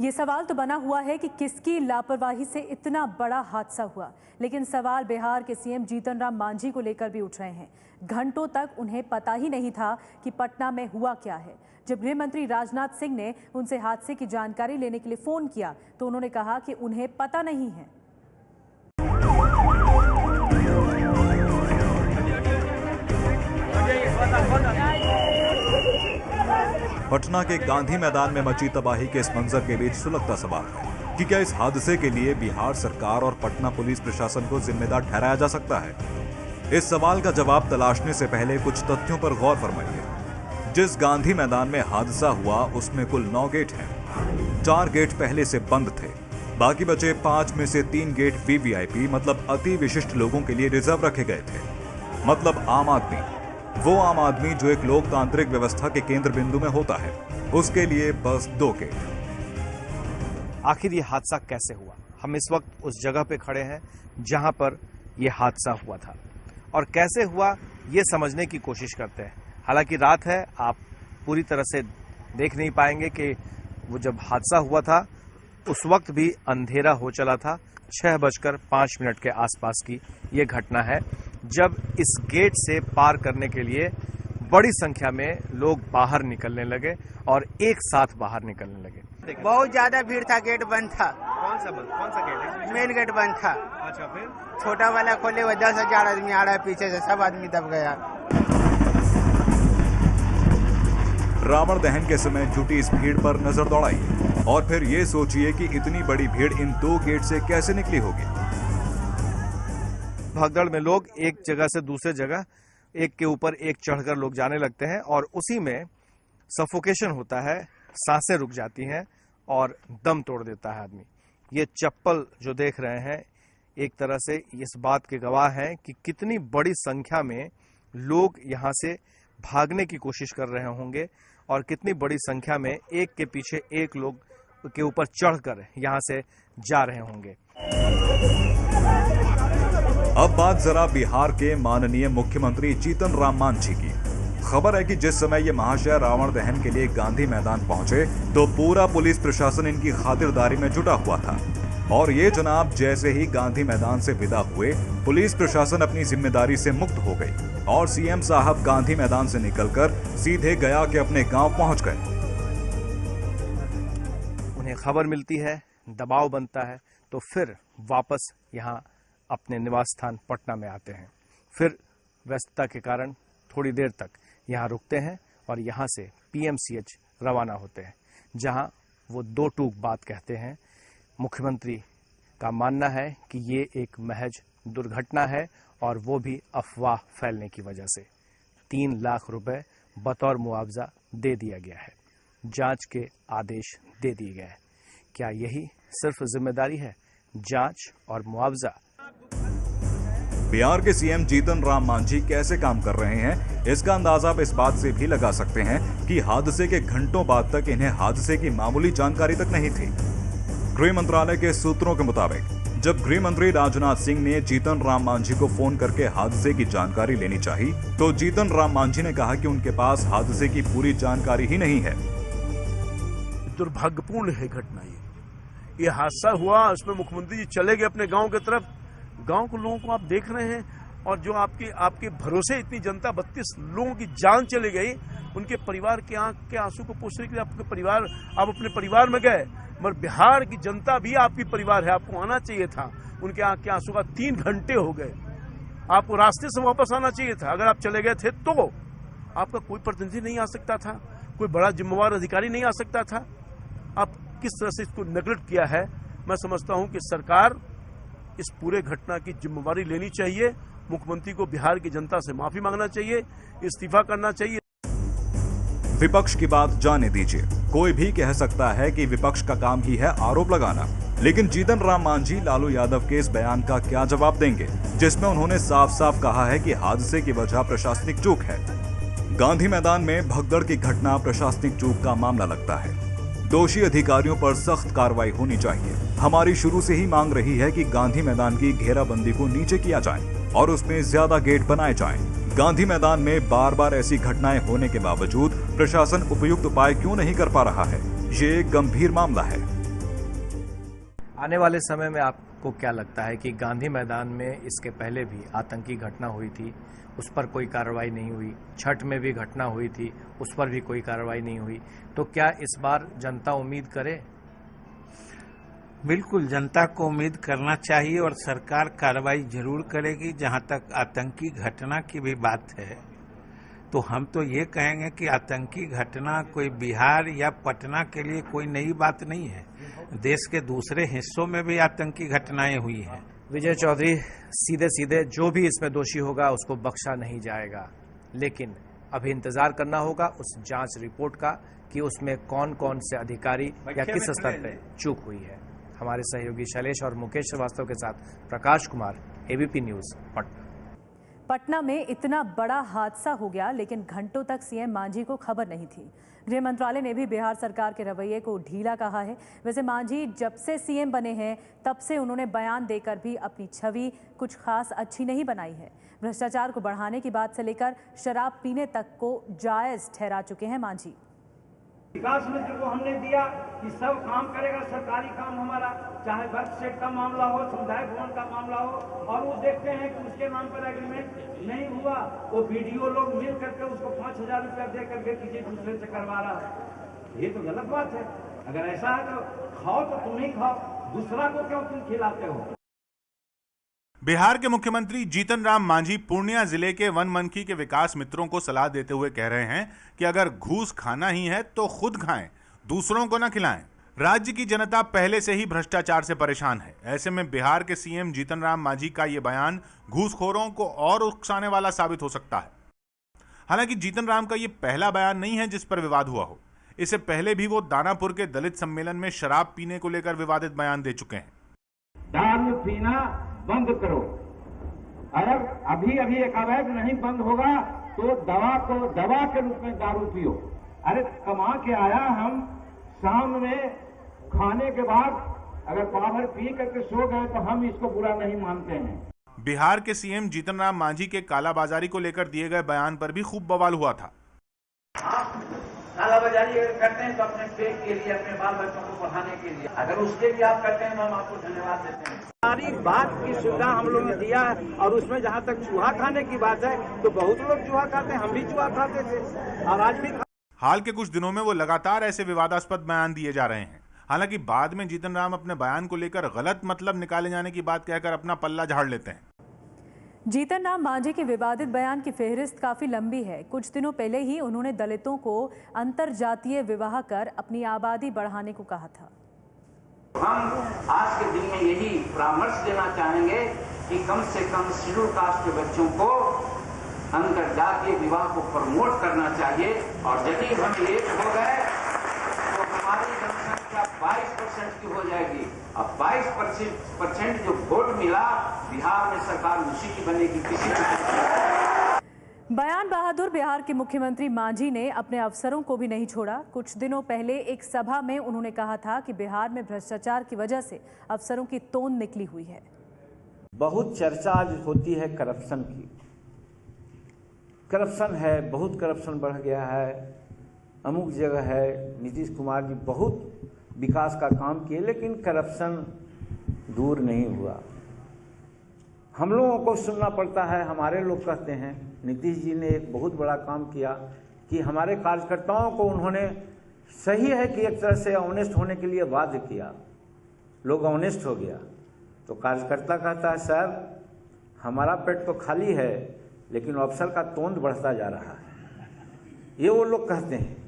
ये सवाल तो बना हुआ है कि किसकी लापरवाही से इतना बड़ा हादसा हुआ, लेकिन सवाल बिहार के सीएम जीतन राम मांझी को लेकर भी उठ रहे हैं। घंटों तक उन्हें पता ही नहीं था कि पटना में हुआ क्या है। जब गृह मंत्री राजनाथ सिंह ने उनसे हादसे की जानकारी लेने के लिए फोन किया तो उन्होंने कहा कि उन्हें पता नहीं है। पटना के गांधी मैदान में मची तबाही के इस मंजर के बीच सुलगता सवाल है कि क्या इस हादसे के लिए बिहार सरकार और पटना पुलिस प्रशासन को जिम्मेदार ठहराया जा सकता है। इस सवाल का जवाब तलाशने से पहले कुछ तथ्यों पर गौर फरमाइए। जिस गांधी मैदान में हादसा हुआ उसमें कुल 9 गेट हैं। 4 गेट पहले से बंद थे, बाकी बचे 5 में से 3 गेट वीवीआईपी मतलब अति विशिष्ट लोगों के लिए रिजर्व रखे गए थे। मतलब आम आदमी, वो आम आदमी जो एक लोकतांत्रिक व्यवस्था के केंद्र बिंदु में होता है, उसके लिए बस 2 गेट। आखिर ये हादसा कैसे हुआ? हम इस वक्त उस जगह पे खड़े हैं जहां पर यह हादसा हुआ था और कैसे हुआ ये समझने की कोशिश करते हैं। हालांकि रात है, आप पूरी तरह से देख नहीं पाएंगे कि वो जब हादसा हुआ था उस वक्त भी अंधेरा हो चला था। 6:05 के आसपास की ये घटना है जब इस गेट से पार करने के लिए बड़ी संख्या में लोग बाहर निकलने लगे और एक साथ बाहर निकलने लगे। बहुत ज्यादा भीड़ था, गेट बंद था। कौन सा गेट है? मेन गेट बंद था। अच्छा, फिर छोटा वाला खोले हुए 10,000 आदमी आ रहा है पीछे से, सब आदमी दब गया। रावण दहन के समय जुटी इस भीड़ पर नजर दौड़ाइए और फिर ये सोचिए कि इतनी बड़ी भीड़ इन 2 गेट से कैसे निकली होगी। भगदड़ में लोग एक जगह से दूसरे जगह एक के ऊपर एक चढ़कर लोग जाने लगते हैं और उसी में सफोकेशन होता है, सांसें रुक जाती हैं और दम तोड़ देता है आदमी। ये चप्पल जो देख रहे हैं एक तरह से इस बात के गवाह हैं कि कितनी बड़ी संख्या में लोग यहाँ से भागने की कोशिश कर रहे होंगे और कितनी बड़ी संख्या में एक के पीछे एक लोग के ऊपर चढ़कर यहाँ से जा रहे होंगे। अब बात जरा बिहार के माननीय मुख्यमंत्री जीतन राम मांझी की। खबर है कि जिस समय ये महाशय रावण दहन के लिए गांधी मैदान पहुंचे तो पूरा पुलिस प्रशासन इनकी खातिरदारी में जुटा हुआ था और ये जनाब जैसे ही गांधी मैदान से विदा हुए, पुलिस प्रशासन अपनी जिम्मेदारी से मुक्त हो गई और सीएम साहब गांधी मैदान से निकलकर सीधे गया के अपने गांव पहुंच गए। उन्हें खबर मिलती है, दबाव बनता है, तो फिर वापस यहाँ अपने निवास स्थान पटना में आते हैं। फिर व्यस्तता के कारण थोड़ी देर तक यहाँ रुकते हैं और यहाँ से पीएमसीएच रवाना होते हैं, जहाँ वो 2 टूक बात कहते हैं। मुख्यमंत्री का मानना है कि ये एक महज दुर्घटना है और वो भी अफवाह फैलने की वजह से 3 लाख रुपए बतौर मुआवजा दे दिया गया है, जांच के आदेश दे दिए गए हैं। क्या यही सिर्फ जिम्मेदारी है, जांच और मुआवजा? बिहार के सीएम जीतन राम मांझी कैसे काम कर रहे हैं, इसका अंदाजा आप इस बात से भी लगा सकते हैं कि हादसे के घंटों बाद तक इन्हें हादसे की मामूली जानकारी तक नहीं थी। गृह मंत्रालय के सूत्रों के मुताबिक जब गृह मंत्री राजनाथ सिंह ने जीतन राम मांझी को फोन करके हादसे की जानकारी लेनी चाहिए तो जीतन राम मांझी ने कहा कि उनके पास हादसे की पूरी जानकारी ही नहीं है। दुर्भाग्यपूर्ण है घटना ये हादसा हुआ, उसमें मुख्यमंत्री जी चले गए अपने गांव की तरफ। गांव के लोगों को आप देख रहे हैं और जो आपके भरोसे इतनी जनता 32 लोगों की जान चली गई, उनके परिवार के आंख के आंसू को पोंछने के लिए आप अपने परिवार में गए, मगर बिहार की जनता भी आपकी परिवार है, आपको आना चाहिए था। उनके आंख के आंसू का 3 घंटे हो गए, आपको रास्ते से वापस आना चाहिए था। अगर आप चले गए थे तो आपका कोई प्रतिनिधि नहीं आ सकता था, कोई बड़ा जिम्मेवार अधिकारी नहीं आ सकता था। आप किस तरह से इसको नेगलेक्ट किया है, मैं समझता हूं कि सरकार इस पूरे घटना की जिम्मेवारी लेनी चाहिए। मुख्यमंत्री को बिहार की जनता से माफी मांगना चाहिए, इस्तीफा करना चाहिए। विपक्ष की बात जाने दीजिए, कोई भी कह सकता है कि विपक्ष का काम ही है आरोप लगाना, लेकिन जीतन राम मांझी लालू यादव के इस बयान का क्या जवाब देंगे जिसमें उन्होंने साफ साफ कहा है कि हादसे की वजह प्रशासनिक चूक है। गांधी मैदान में भगदड़ की घटना प्रशासनिक चूक का मामला लगता है। दोषी अधिकारियों पर सख्त कार्रवाई होनी चाहिए। हमारी शुरू से ही मांग रही है कि गांधी मैदान की घेराबंदी को नीचे किया जाए और उसमें ज्यादा गेट बनाए जाएं। गांधी मैदान में बार बार ऐसी घटनाएं होने के बावजूद प्रशासन उपयुक्त उपाय क्यों नहीं कर पा रहा है, ये एक गंभीर मामला है। आने वाले समय में आपको क्या लगता है कि गांधी मैदान में इसके पहले भी आतंकी घटना हुई थी, उस पर कोई कार्रवाई नहीं हुई, छठ में भी घटना हुई थी, उस पर भी कोई कार्रवाई नहीं हुई, तो क्या इस बार जनता उम्मीद करे? बिल्कुल, जनता को उम्मीद करना चाहिए और सरकार कार्रवाई जरूर करेगी। जहां तक आतंकी घटना की भी बात है तो हम तो ये कहेंगे कि आतंकी घटना कोई बिहार या पटना के लिए कोई नई बात नहीं है। देश के दूसरे हिस्सों में भी आतंकी घटनाएं हुई हैं। विजय चौधरी, सीधे सीधे जो भी इसमें दोषी होगा उसको बख्शा नहीं जाएगा, लेकिन अभी इंतजार करना होगा उस जांच रिपोर्ट का कि उसमें कौन कौन से अधिकारी या किस स्तर पर चूक हुई है। हमारे सहयोगी शैलेश और मुकेश श्रीवास्तव के साथ प्रकाश कुमार, एबीपी न्यूज, पटना। पटना में इतना बड़ा हादसा हो गया, लेकिन घंटों तक सीएम मांझी को खबर नहीं थी। गृह मंत्रालय ने भी बिहार सरकार के रवैये को ढीला कहा है। वैसे मांझी जब से सीएम बने हैं तब से उन्होंने बयान देकर भी अपनी छवि कुछ खास अच्छी नहीं बनाई है। भ्रष्टाचार को बढ़ाने की बात से लेकर शराब पीने तक को जायज ठहरा चुके हैं मांझी। विकास मित्र को हमने दिया कि सब काम करेगा, सरकारी काम हमारा, चाहे बर्थ सेट का मामला हो, समुदाय भवन का मामला हो, और वो देखते हैं कि उसके नाम पर एग्रीमेंट नहीं हुआ, वो बीडीओ लोग मिल करके उसको 5,000 रुपया दे करके किसी दूसरे से करवा रहा है। ये तो गलत बात है। अगर ऐसा है तो खाओ तो तुम ही खाओ, दूसरा को क्यों तुम खिलाते हो? बिहार के मुख्यमंत्री जीतन राम मांझी पूर्णिया जिले के वनमनखी के विकास मित्रों को सलाह देते हुए कह रहे हैं कि अगर घूस खाना ही है तो खुद खाएं, दूसरों को न खिलाएं। राज्य की जनता पहले से ही भ्रष्टाचार से परेशान है। ऐसे में बिहार के सीएम जीतन राम मांझी का ये बयान घूसखोरों को और उकसाने वाला साबित हो सकता है। हालांकि जीतन राम का ये पहला बयान नहीं है जिस पर विवाद हुआ हो। इससे पहले भी वो दानापुर के दलित सम्मेलन में शराब पीने को लेकर विवादित बयान दे चुके हैं। दारू पीना बंद करो, अगर अभी एक अवैध नहीं बंद होगा तो दवा के रूप में दारू पियो। अरे कमा के आया, हम शाम में खाने के बाद अगर पावर पी करके सो गए तो हम इसको बुरा नहीं मानते हैं। बिहार के सीएम जीतन राम मांझी के कालाबाजारी को लेकर दिए गए बयान पर भी खूब बवाल हुआ था। कालाबाजारी अगर करते हैं तो अपने पेट के लिए, अपने बाल बच्चों को पढ़ाने के लिए, अगर उसके लिए आप करते हैं तो हम आपको धन्यवाद देते हैं। सारी बात की सुविधा हम लोग ने दिया है, और उसमें जहाँ तक चूहा खाने की बात है तो बहुत लोग चूहा खाते हैं, हम भी चूहा खाते थे और आज भी। हाल के कुछ दिनों में वो लगातार ऐसे विवादास्पद बयान दिए जा रहे हैं। हालांकि बाद में जीतन राम अपने बयान को लेकर गलत मतलब निकाले जाने की बात कहकर अपना पल्ला झाड़ लेते हैं। जीतन राम मांझी के विवादित बयान की फेहरिस्त काफी लंबी है। कुछ दिनों पहले ही उन्होंने दलितों को अंतरजातीय विवाह कर अपनी आबादी बढ़ाने को कहा था। हम आज के दिन में यही परामर्श देना चाहेंगे कि कम से कम शेड्यूल कास्ट के बच्चों को अंतरजातीय विवाह को प्रमोट करना चाहिए, और यदि हम एक हो गए तो हमारी जनसंख्या 22% की हो जाएगी। अब 22% जो वोट मिला बिहार में सरकार उसी की बनेगी, किसी की। बयान बहादुर बिहार के मुख्यमंत्री मांझी ने अपने अफसरों को भी नहीं छोड़ा। कुछ दिनों पहले एक सभा में उन्होंने कहा था कि बिहार में भ्रष्टाचार की वजह से अफसरों की तोंद निकली हुई है। बहुत चर्चा आज होती है करप्शन की। करप्शन है, बहुत करप्शन बढ़ गया है, अमुक जगह है। नीतीश कुमार जी बहुत विकास का काम किए, लेकिन करप्शन दूर नहीं हुआ। हम लोगों को सुनना पड़ता है। हमारे लोग कहते हैं नीतीश जी ने एक बहुत बड़ा काम किया कि हमारे कार्यकर्ताओं को उन्होंने, सही है कि एक तरह से ऑनेस्ट होने के लिए बाध्य किया, लोग ऑनेस्ट हो गया। तो कार्यकर्ता कहता है सर हमारा पेट तो खाली है लेकिन अफसर का तोंद बढ़ता जा रहा है। ये वो लोग कहते हैं।